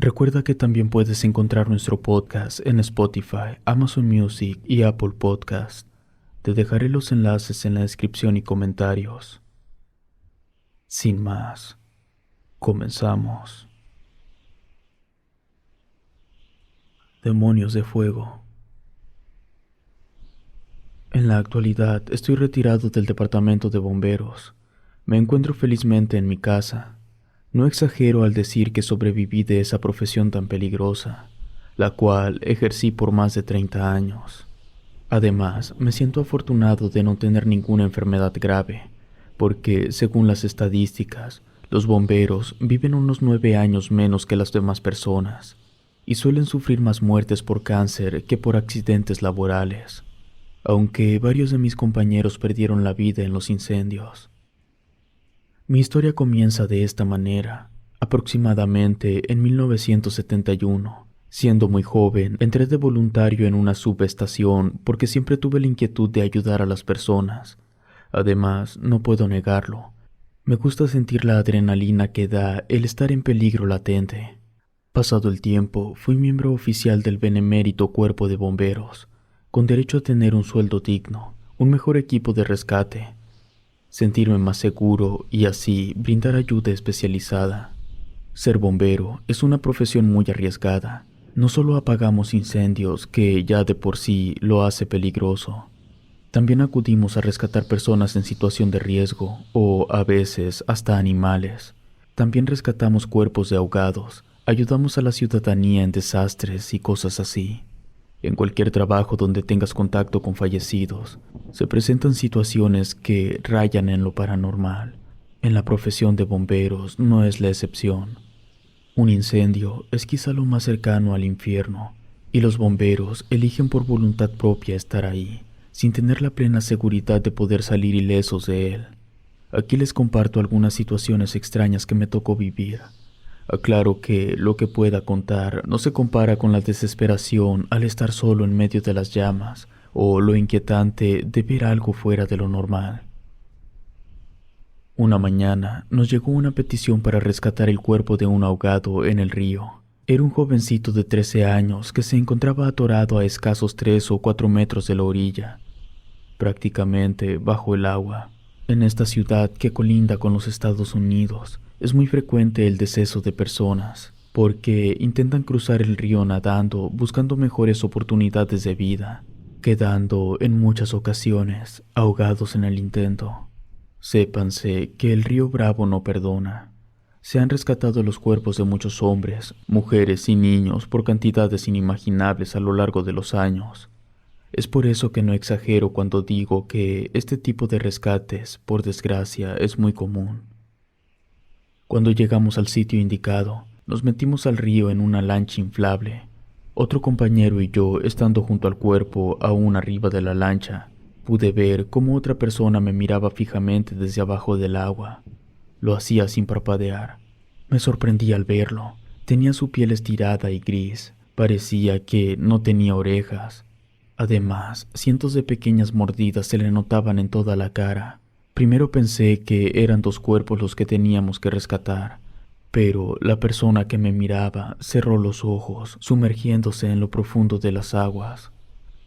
Recuerda que también puedes encontrar nuestro podcast en Spotify, Amazon Music y Apple Podcast. Te dejaré los enlaces en la descripción y comentarios. Sin más, comenzamos. Demonios de fuego. En la actualidad estoy retirado del departamento de bomberos. Me encuentro felizmente en mi casa. No exagero al decir que sobreviví de esa profesión tan peligrosa, la cual ejercí por más de 30 años. Además, me siento afortunado de no tener ninguna enfermedad grave, porque, según las estadísticas, los bomberos viven unos 9 años menos que las demás personas, y suelen sufrir más muertes por cáncer que por accidentes laborales, aunque varios de mis compañeros perdieron la vida en los incendios. Mi historia comienza de esta manera. Aproximadamente en 1971, siendo muy joven, entré de voluntario en una subestación porque siempre tuve la inquietud de ayudar a las personas. Además, no puedo negarlo, me gusta sentir la adrenalina que da el estar en peligro latente. Pasado el tiempo, fui miembro oficial del benemérito Cuerpo de Bomberos, con derecho a tener un sueldo digno, un mejor equipo de rescate, sentirme más seguro y así brindar ayuda especializada. Ser bombero es una profesión muy arriesgada. No solo apagamos incendios, que ya de por sí lo hace peligroso. También acudimos a rescatar personas en situación de riesgo o, a veces, hasta animales. También rescatamos cuerpos de ahogados, ayudamos a la ciudadanía en desastres y cosas así. En cualquier trabajo donde tengas contacto con fallecidos, se presentan situaciones que rayan en lo paranormal. En la profesión de bomberos no es la excepción. Un incendio es quizá lo más cercano al infierno, y los bomberos eligen por voluntad propia estar ahí, sin tener la plena seguridad de poder salir ilesos de él. Aquí les comparto algunas situaciones extrañas que me tocó vivir. Aclaro que lo que pueda contar no se compara con la desesperación al estar solo en medio de las llamas o lo inquietante de ver algo fuera de lo normal. Una mañana nos llegó una petición para rescatar el cuerpo de un ahogado en el río. Era un jovencito de 13 años que se encontraba atorado a escasos 3 o 4 metros de la orilla, prácticamente bajo el agua. En esta ciudad que colinda con los Estados Unidos, es muy frecuente el deceso de personas, porque intentan cruzar el río nadando buscando mejores oportunidades de vida, quedando en muchas ocasiones ahogados en el intento. Sépanse que el río Bravo no perdona. Se han rescatado los cuerpos de muchos hombres, mujeres y niños por cantidades inimaginables a lo largo de los años. Es por eso que no exagero cuando digo que este tipo de rescates, por desgracia, es muy común. Cuando llegamos al sitio indicado, nos metimos al río en una lancha inflable. Otro compañero y yo, estando junto al cuerpo, aún arriba de la lancha, pude ver cómo otra persona me miraba fijamente desde abajo del agua. Lo hacía sin parpadear. Me sorprendí al verlo. Tenía su piel estirada y gris. Parecía que no tenía orejas. Además, cientos de pequeñas mordidas se le notaban en toda la cara. Primero pensé que eran 2 cuerpos los que teníamos que rescatar, pero la persona que me miraba cerró los ojos, sumergiéndose en lo profundo de las aguas.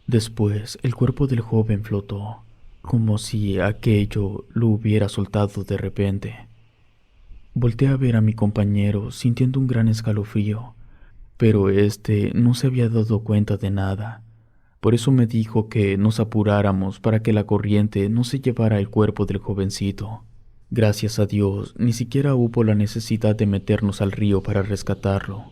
Después, el cuerpo del joven flotó, como si aquello lo hubiera soltado de repente. Volteé a ver a mi compañero sintiendo un gran escalofrío, pero este no se había dado cuenta de nada. Por eso me dijo que nos apuráramos para que la corriente no se llevara el cuerpo del jovencito. Gracias a Dios, ni siquiera hubo la necesidad de meternos al río para rescatarlo.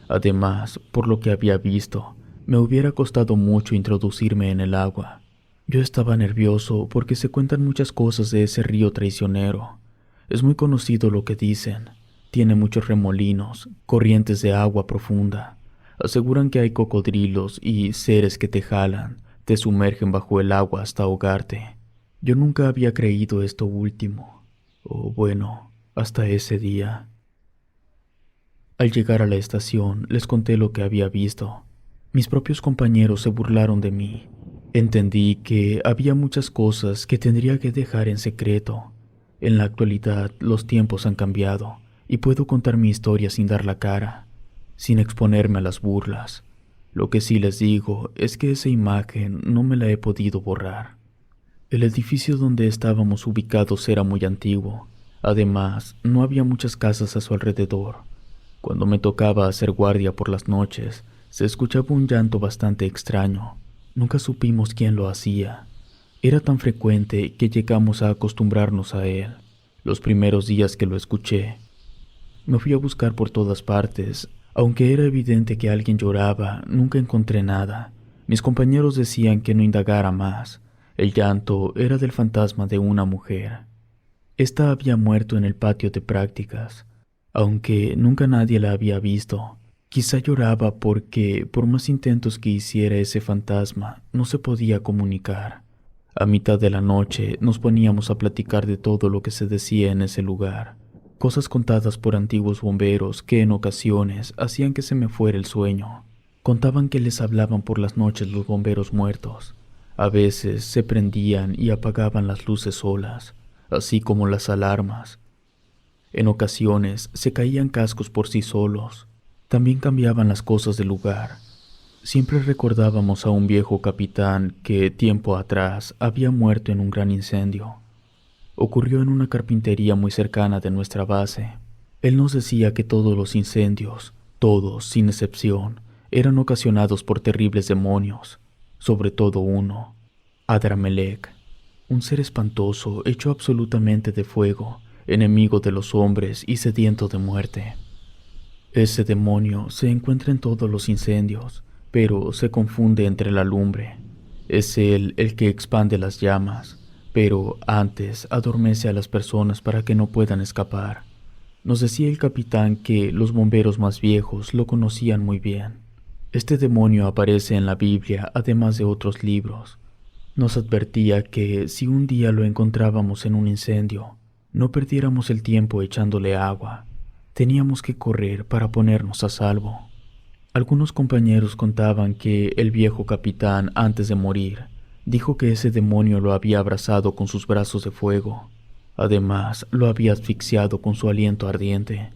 Además, por lo que había visto, me hubiera costado mucho introducirme en el agua. Yo estaba nervioso porque se cuentan muchas cosas de ese río traicionero. Es muy conocido lo que dicen. Tiene muchos remolinos, corrientes de agua profunda. Aseguran que hay cocodrilos y seres que te jalan, te sumergen bajo el agua hasta ahogarte. Yo nunca había creído esto último, o bueno, hasta ese día. Al llegar a la estación, les conté lo que había visto. Mis propios compañeros se burlaron de mí. Entendí que había muchas cosas que tendría que dejar en secreto. En la actualidad, los tiempos han cambiado y puedo contar mi historia sin dar la cara. sin exponerme a las burlas. Lo que sí les digo es que esa imagen no me la he podido borrar. El edificio donde estábamos ubicados era muy antiguo. Además, no había muchas casas a su alrededor. Cuando me tocaba hacer guardia por las noches, se escuchaba un llanto bastante extraño. Nunca supimos quién lo hacía. Era tan frecuente que llegamos a acostumbrarnos a él. Los primeros días que lo escuché, me fui a buscar por todas partes. Aunque era evidente que alguien lloraba, nunca encontré nada. Mis compañeros decían que no indagara más. El llanto era del fantasma de una mujer. Esta había muerto en el patio de prácticas, aunque nunca nadie la había visto. Quizá lloraba porque, por más intentos que hiciera ese fantasma, no se podía comunicar. A mitad de la noche nos poníamos a platicar de todo lo que se decía en ese lugar. Cosas contadas por antiguos bomberos que en ocasiones hacían que se me fuera el sueño. Contaban que les hablaban por las noches los bomberos muertos. A veces se prendían y apagaban las luces solas, así como las alarmas. En ocasiones se caían cascos por sí solos. También cambiaban las cosas del lugar. Siempre recordábamos a un viejo capitán que tiempo atrás había muerto en un gran incendio. Ocurrió en una carpintería muy cercana de nuestra base. Él nos decía que todos los incendios, todos sin excepción, eran ocasionados por terribles demonios, sobre todo uno, Adramelech, un ser espantoso hecho absolutamente de fuego, enemigo de los hombres y sediento de muerte. Ese demonio se encuentra en todos los incendios, pero se confunde entre la lumbre. Es él el que expande las llamas, pero antes adormece a las personas para que no puedan escapar. Nos decía el capitán que los bomberos más viejos lo conocían muy bien. Este demonio aparece en la Biblia, además de otros libros. Nos advertía que si un día lo encontrábamos en un incendio, no perdiéramos el tiempo echándole agua. Teníamos que correr para ponernos a salvo. Algunos compañeros contaban que el viejo capitán, antes de morir, dijo que ese demonio lo había abrazado con sus brazos de fuego. Además, lo había asfixiado con su aliento ardiente.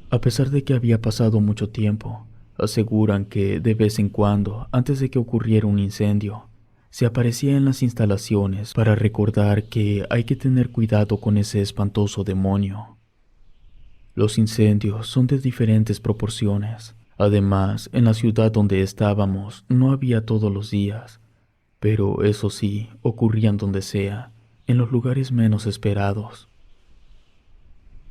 A pesar de que había pasado mucho tiempo, aseguran que de vez en cuando, antes de que ocurriera un incendio, se aparecía en las instalaciones para recordar que hay que tener cuidado con ese espantoso demonio. Los incendios son de diferentes proporciones. Además, en la ciudad donde estábamos no había todos los días, pero eso sí, ocurrían donde sea, en los lugares menos esperados.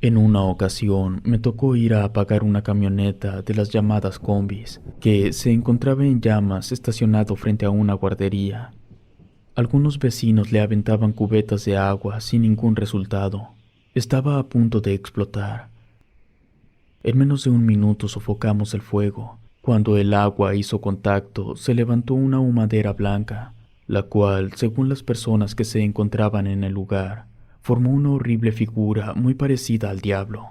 En una ocasión me tocó ir a apagar una camioneta de las llamadas combis, que se encontraba en llamas estacionado frente a una guardería. Algunos vecinos le aventaban cubetas de agua sin ningún resultado. Estaba a punto de explotar. En menos de un minuto sofocamos el fuego. Cuando el agua hizo contacto, se levantó una humadera blanca, la cual, según las personas que se encontraban en el lugar, formó una horrible figura muy parecida al diablo.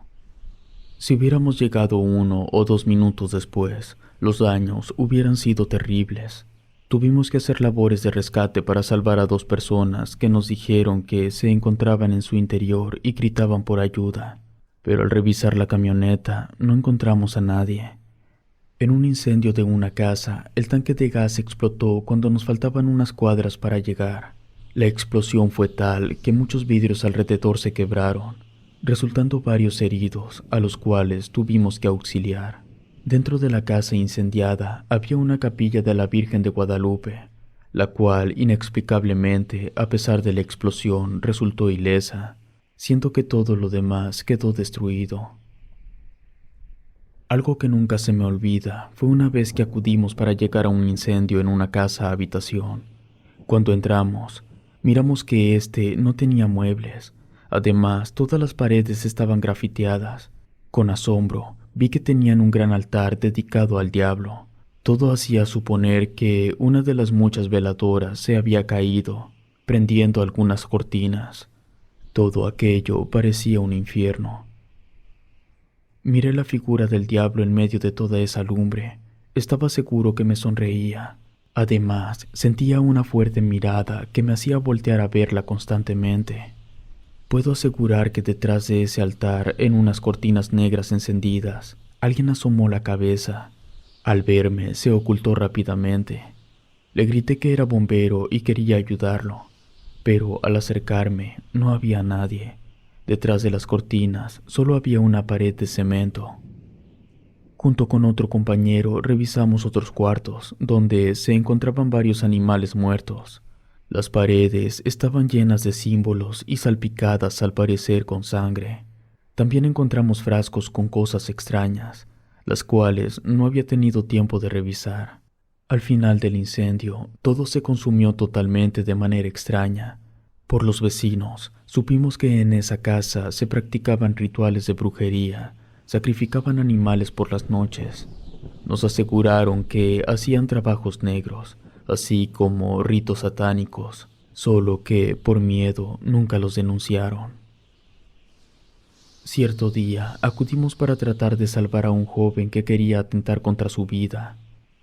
Si hubiéramos llegado 1 o 2 minutos después, los daños hubieran sido terribles. Tuvimos que hacer labores de rescate para salvar a 2 personas que nos dijeron que se encontraban en su interior y gritaban por ayuda, pero al revisar la camioneta no encontramos a nadie. En un incendio de una casa, el tanque de gas explotó cuando nos faltaban unas cuadras para llegar. La explosión fue tal que muchos vidrios alrededor se quebraron, resultando varios heridos, a los cuales tuvimos que auxiliar. Dentro de la casa incendiada había una capilla de la Virgen de Guadalupe, la cual inexplicablemente, a pesar de la explosión, resultó ilesa, siendo que todo lo demás quedó destruido. Algo que nunca se me olvida fue una vez que acudimos para llegar a un incendio en una casa habitación. Cuando entramos, miramos que este no tenía muebles. Además, todas las paredes estaban grafiteadas. Con asombro, vi que tenían un gran altar dedicado al diablo. Todo hacía suponer que una de las muchas veladoras se había caído, prendiendo algunas cortinas. Todo aquello parecía un infierno. Miré la figura del diablo en medio de toda esa lumbre. Estaba seguro que me sonreía. Además, sentía una fuerte mirada que me hacía voltear a verla constantemente. Puedo asegurar que detrás de ese altar, en unas cortinas negras encendidas, Alguien asomó la cabeza. Al verme, se ocultó rápidamente. Le grité que era bombero y quería ayudarlo, pero al acercarme no había nadie. Detrás de las cortinas solo había una pared de cemento. Junto con otro compañero revisamos otros cuartos, donde se encontraban varios animales muertos. Las paredes estaban llenas de símbolos y salpicadas al parecer con sangre. También encontramos frascos con cosas extrañas, las cuales no había tenido tiempo de revisar. Al final del incendio, todo se consumió totalmente de manera extraña. Por los vecinos, supimos que en esa casa se practicaban rituales de brujería, sacrificaban animales por las noches. Nos aseguraron que hacían trabajos negros, así como ritos satánicos, solo que por miedo nunca los denunciaron. Cierto día acudimos para tratar de salvar a un joven que quería atentar contra su vida.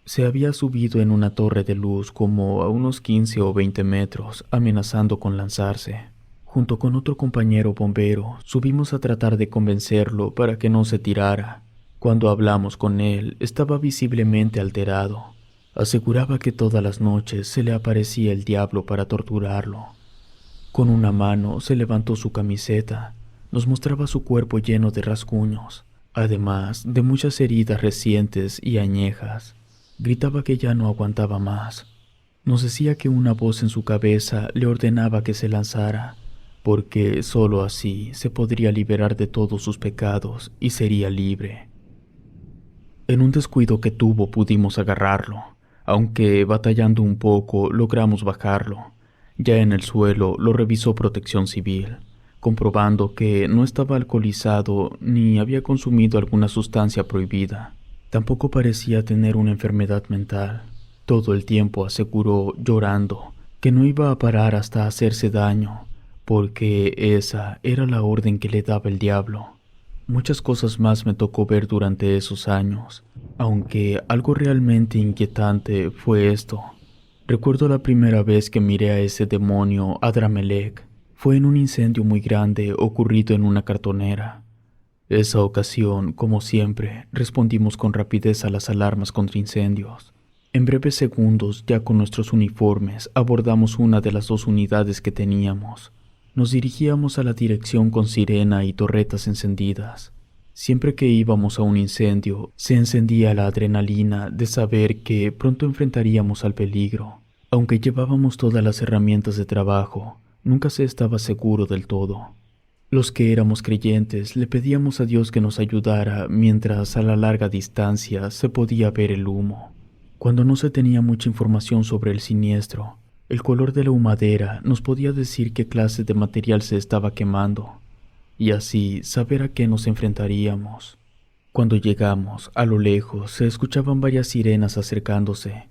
Se había subido en una torre de luz como a unos 15 o 20 metros, amenazando con lanzarse. Junto con otro compañero bombero, subimos a tratar de convencerlo para que no se tirara. Cuando hablamos con él, estaba visiblemente alterado. Aseguraba que todas las noches se le aparecía el diablo para torturarlo. Con una mano se levantó su camiseta. Nos mostraba su cuerpo lleno de rasguños, además de muchas heridas recientes y añejas. Gritaba que ya no aguantaba más. Nos decía que una voz en su cabeza le ordenaba que se lanzara, porque sólo así se podría liberar de todos sus pecados y sería libre. En un descuido que tuvo pudimos agarrarlo, aunque batallando un poco logramos bajarlo. Ya en el suelo lo revisó Protección Civil, comprobando que no estaba alcoholizado ni había consumido alguna sustancia prohibida. Tampoco parecía tener una enfermedad mental. Todo el tiempo aseguró, llorando, que no iba a parar hasta hacerse daño, porque esa era la orden que le daba el diablo. Muchas cosas más me tocó ver durante esos años, aunque algo realmente inquietante fue esto. Recuerdo la primera vez que miré a ese demonio Adramelech. Fue en un incendio muy grande ocurrido en una cartonera. Esa ocasión, como siempre, respondimos con rapidez a las alarmas contra incendios. En breves segundos, ya con nuestros uniformes, abordamos una de las dos unidades que teníamos. Nos dirigíamos a la dirección con sirena y torretas encendidas. Siempre que íbamos a un incendio, se encendía la adrenalina de saber que pronto enfrentaríamos al peligro. Aunque llevábamos todas las herramientas de trabajo, nunca se estaba seguro del todo. Los que éramos creyentes le pedíamos a Dios que nos ayudara mientras a la larga distancia se podía ver el humo. Cuando no se tenía mucha información sobre el siniestro, el color de la humadera nos podía decir qué clase de material se estaba quemando, y así saber a qué nos enfrentaríamos. Cuando llegamos, a lo lejos se escuchaban varias sirenas acercándose.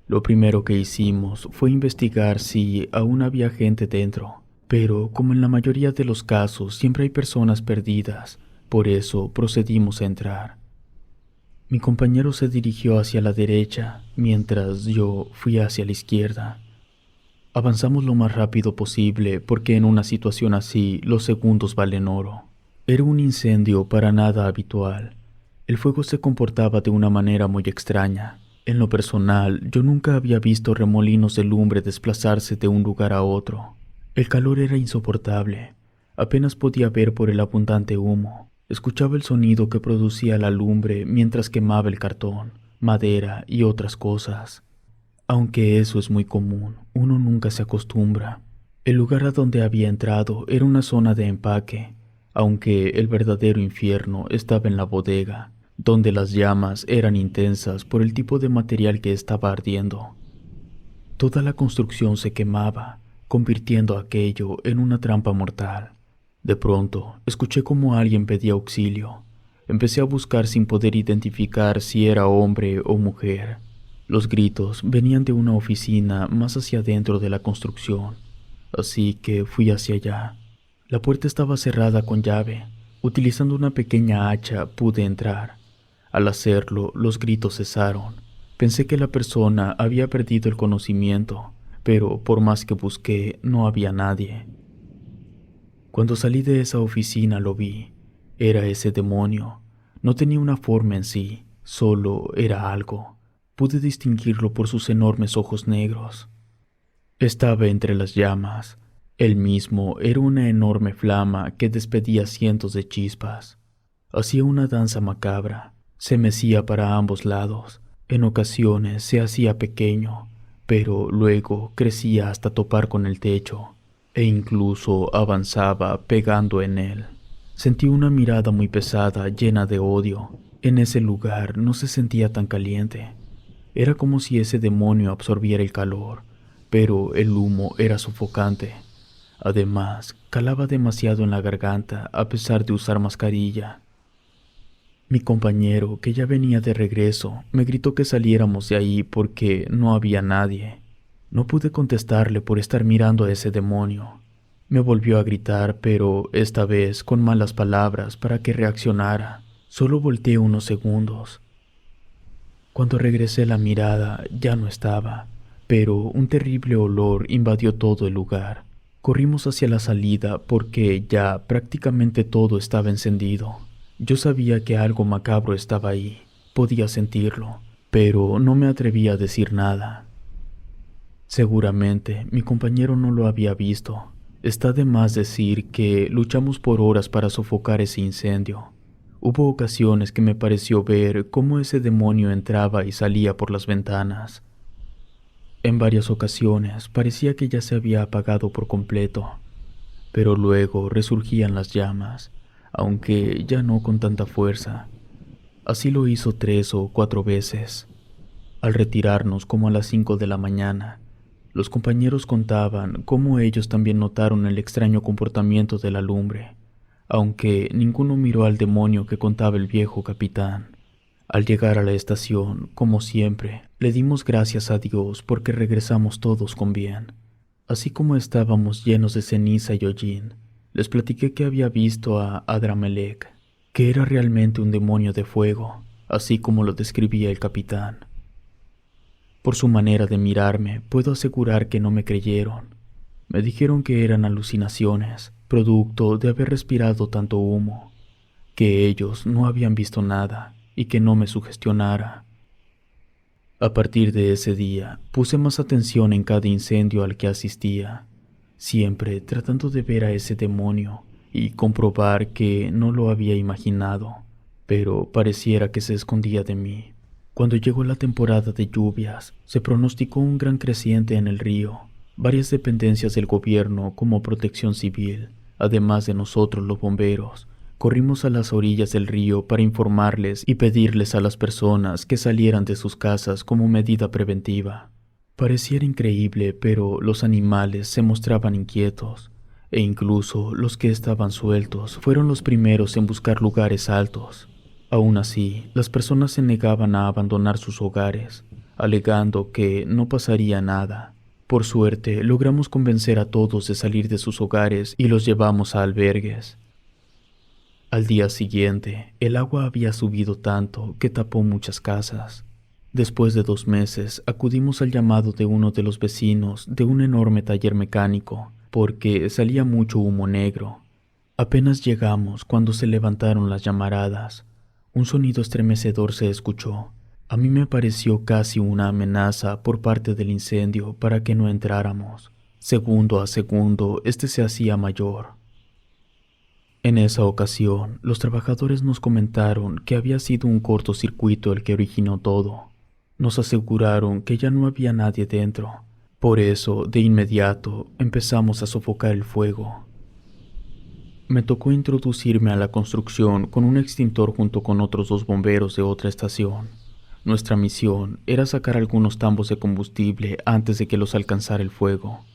Lo primero que hicimos fue investigar si aún había gente dentro. Pero, como en la mayoría de los casos, siempre hay personas perdidas, por eso procedimos a entrar. Mi compañero se dirigió hacia la derecha, mientras yo fui hacia la izquierda. Avanzamos lo más rápido posible, porque en una situación así, los segundos valen oro. Era un incendio para nada habitual. El fuego se comportaba de una manera muy extraña. En lo personal, yo nunca había visto remolinos de lumbre desplazarse de un lugar a otro. El calor era insoportable. Apenas podía ver por el abundante humo. Escuchaba el sonido que producía la lumbre mientras quemaba el cartón, madera y otras cosas. Aunque eso es muy común, uno nunca se acostumbra. El lugar a donde había entrado era una zona de empaque, aunque el verdadero infierno estaba en la bodega, donde las llamas eran intensas por el tipo de material que estaba ardiendo. Toda la construcción se quemaba, convirtiendo aquello en una trampa mortal. De pronto, escuché como alguien pedía auxilio. Empecé a buscar sin poder identificar si era hombre o mujer. Los gritos venían de una oficina más hacia adentro de la construcción, así que fui hacia allá. La puerta estaba cerrada con llave. Utilizando una pequeña hacha pude entrar. Al hacerlo, los gritos cesaron. Pensé que la persona había perdido el conocimiento, pero por más que busqué, no había nadie. Cuando salí de esa oficina lo vi. Era ese demonio. No tenía una forma en sí, solo era algo. Pude distinguirlo por sus enormes ojos negros. Estaba entre las llamas. Él mismo era una enorme flama que despedía cientos de chispas. Hacía una danza macabra, se mecía para ambos lados. En ocasiones se hacía pequeño, pero luego crecía hasta topar con el techo, e incluso avanzaba pegando en él. Sentí una mirada muy pesada, llena de odio. En ese lugar no se sentía tan caliente. Era como si ese demonio absorbiera el calor, pero el humo era sofocante. Además, calaba demasiado en la garganta a pesar de usar mascarilla. Mi compañero, que ya venía de regreso, me gritó que saliéramos de ahí porque no había nadie. No pude contestarle por estar mirando a ese demonio. Me volvió a gritar, pero esta vez con malas palabras para que reaccionara. Solo volteé unos segundos. Cuando regresé la mirada ya no estaba, pero un terrible olor invadió todo el lugar. Corrimos hacia la salida porque ya prácticamente todo estaba encendido. Yo sabía que algo macabro estaba ahí, podía sentirlo, pero no me atrevía a decir nada. Seguramente mi compañero no lo había visto. Está de más decir que luchamos por horas para sofocar ese incendio. Hubo ocasiones que me pareció ver cómo ese demonio entraba y salía por las ventanas. En varias ocasiones parecía que ya se había apagado por completo, pero luego resurgían las llamas, aunque ya no con tanta fuerza. Así lo hizo 3 o 4 veces. Al retirarnos como a las 5 de la mañana, los compañeros contaban cómo ellos también notaron el extraño comportamiento de la lumbre, aunque ninguno miró al demonio que contaba el viejo capitán. Al llegar a la estación, como siempre, le dimos gracias a Dios porque regresamos todos con bien. Así como estábamos llenos de ceniza y hollín, les platiqué que había visto a Adramelech, que era realmente un demonio de fuego, así como lo describía el capitán. Por su manera de mirarme, puedo asegurar que no me creyeron. Me dijeron que eran alucinaciones, producto de haber respirado tanto humo, que ellos no habían visto nada y que no me sugestionara. A partir de ese día, puse más atención en cada incendio al que asistía, siempre tratando de ver a ese demonio y comprobar que no lo había imaginado, pero pareciera que se escondía de mí. Cuando llegó la temporada de lluvias, se pronosticó un gran creciente en el río. Varias dependencias del gobierno, como Protección Civil, además de nosotros los bomberos, corrimos a las orillas del río para informarles y pedirles a las personas que salieran de sus casas como medida preventiva. Pareciera increíble, pero los animales se mostraban inquietos, e incluso los que estaban sueltos fueron los primeros en buscar lugares altos. Aún así, las personas se negaban a abandonar sus hogares, alegando que no pasaría nada. Por suerte, logramos convencer a todos de salir de sus hogares y los llevamos a albergues. Al día siguiente, el agua había subido tanto que tapó muchas casas. Después de 2 meses, acudimos al llamado de uno de los vecinos de un enorme taller mecánico, porque salía mucho humo negro. Apenas llegamos cuando se levantaron las llamaradas. Un sonido estremecedor se escuchó. A mí me pareció casi una amenaza por parte del incendio para que no entráramos. Segundo a segundo, este se hacía mayor. En esa ocasión, los trabajadores nos comentaron que había sido un cortocircuito el que originó todo. Nos aseguraron que ya no había nadie dentro. Por eso, de inmediato, empezamos a sofocar el fuego. Me tocó introducirme a la construcción con un extintor junto con otros 2 bomberos de otra estación. Nuestra misión era sacar algunos tambos de combustible antes de que los alcanzara el fuego.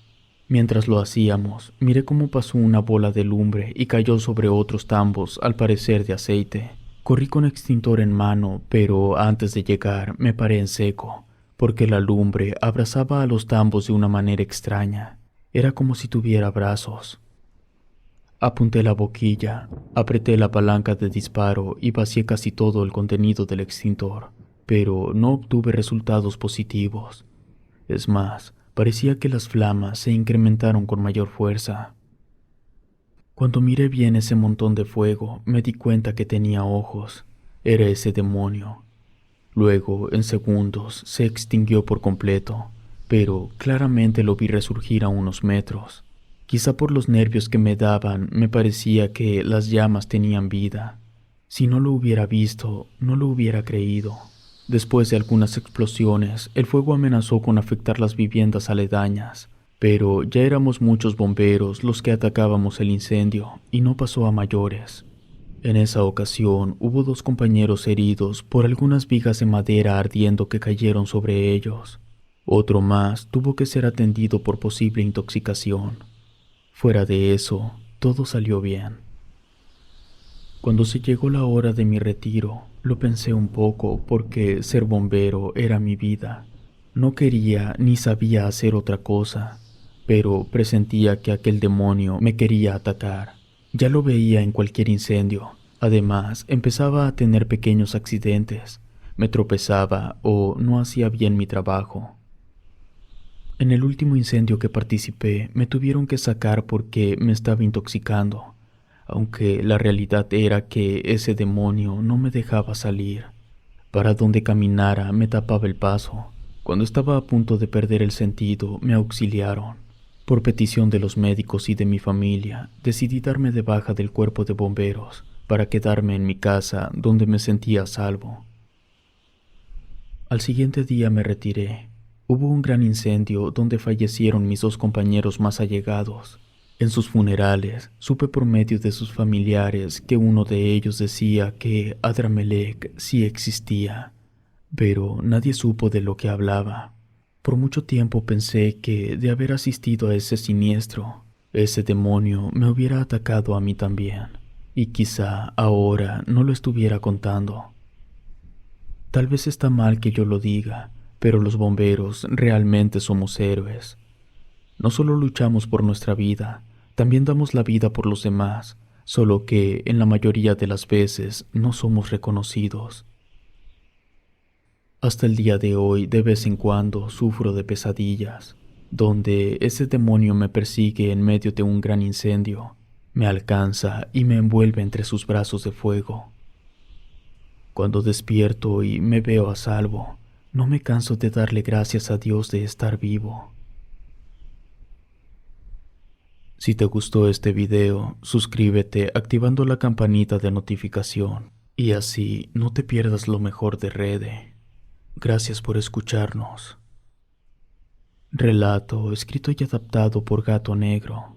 Mientras lo hacíamos, miré cómo pasó una bola de lumbre y cayó sobre otros tambos, al parecer de aceite. Corrí con extintor en mano, pero antes de llegar me paré en seco, porque la lumbre abrazaba a los tambos de una manera extraña. Era como si tuviera brazos. Apunté la boquilla, apreté la palanca de disparo y vacié casi todo el contenido del extintor, pero no obtuve resultados positivos. Es más, parecía que las flamas se incrementaron con mayor fuerza. Cuando miré bien ese montón de fuego, me di cuenta que tenía ojos. Era ese demonio. Luego, en segundos, se extinguió por completo, pero claramente lo vi resurgir a unos metros. Quizá por los nervios que me daban, me parecía que las llamas tenían vida. Si no lo hubiera visto, no lo hubiera creído. Después de algunas explosiones, el fuego amenazó con afectar las viviendas aledañas, pero ya éramos muchos bomberos los que atacábamos el incendio y no pasó a mayores. En esa ocasión hubo 2 compañeros heridos por algunas vigas de madera ardiendo que cayeron sobre ellos. Otro más tuvo que ser atendido por posible intoxicación. Fuera de eso, todo salió bien. Cuando se llegó la hora de mi retiro, lo pensé un poco porque ser bombero era mi vida. No quería ni sabía hacer otra cosa, pero presentía que aquel demonio me quería atacar. Ya lo veía en cualquier incendio. Además, empezaba a tener pequeños accidentes. Me tropezaba o no hacía bien mi trabajo. En el último incendio que participé, me tuvieron que sacar porque me estaba intoxicando, aunque la realidad era que ese demonio no me dejaba salir. Para donde caminara me tapaba el paso. Cuando estaba a punto de perder el sentido, me auxiliaron. Por petición de los médicos y de mi familia, decidí darme de baja del cuerpo de bomberos para quedarme en mi casa donde me sentía a salvo. Al siguiente día me retiré. Hubo un gran incendio donde fallecieron mis 2 compañeros más allegados. En sus funerales, supe por medio de sus familiares que uno de ellos decía que Adramelech sí existía, pero nadie supo de lo que hablaba. Por mucho tiempo pensé que, de haber asistido a ese siniestro, ese demonio me hubiera atacado a mí también, y quizá ahora no lo estuviera contando. Tal vez está mal que yo lo diga, pero los bomberos realmente somos héroes. No solo luchamos por nuestra vida, también damos la vida por los demás, solo que en la mayoría de las veces no somos reconocidos. Hasta el día de hoy, de vez en cuando, sufro de pesadillas, donde ese demonio me persigue en medio de un gran incendio, me alcanza y me envuelve entre sus brazos de fuego. Cuando despierto y me veo a salvo, no me canso de darle gracias a Dios de estar vivo. Si te gustó este video, suscríbete activando la campanita de notificación y así no te pierdas lo mejor de Rede. Gracias por escucharnos. Relato escrito y adaptado por Gato Negro.